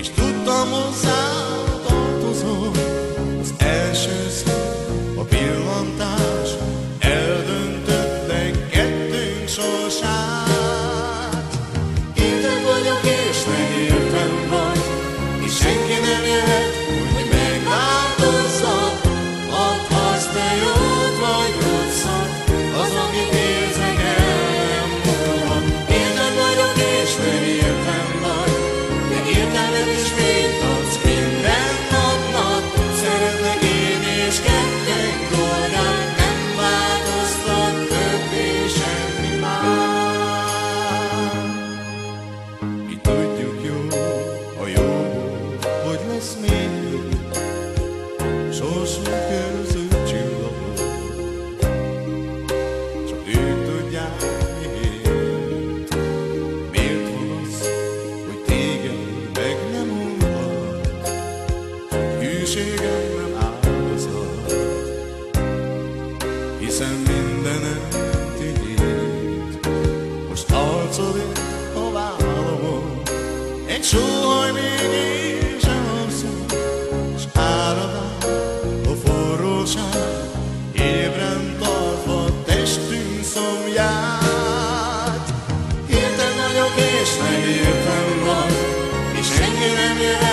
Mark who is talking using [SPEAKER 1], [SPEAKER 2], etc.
[SPEAKER 1] és tudtam hozzá tartozom. Az első szó, a pillantás eldöntötte kettőnk sorsát. Érted vagyok és nem értem vagy, és senki nem jöhet, hogy megváltozzak. Adhatsz te jót vagy rosszat, az, amit érzek, el nem múlhat. Érted vagyok és nem értem vagy, de értelmed is fényt adsz minden napnak. Szeretlek én és ketten dolgán nem változtat többé semmi már. Mi tudjuk jó, a jóból, hogy lesz még jobb, sorsunk őrző csillagok. Csak ők tudják miért, miért van az, hogy téged meg nem unhat, hűségem nem áldozat, hiszen mindenem tiéd. Most arcodért a vállamon egy sóhaj még én sem alszom, s árad át a forróság, ébren tartva testünk szomját. Érted vagyok és nem értem vagy, és senki nem jöhet,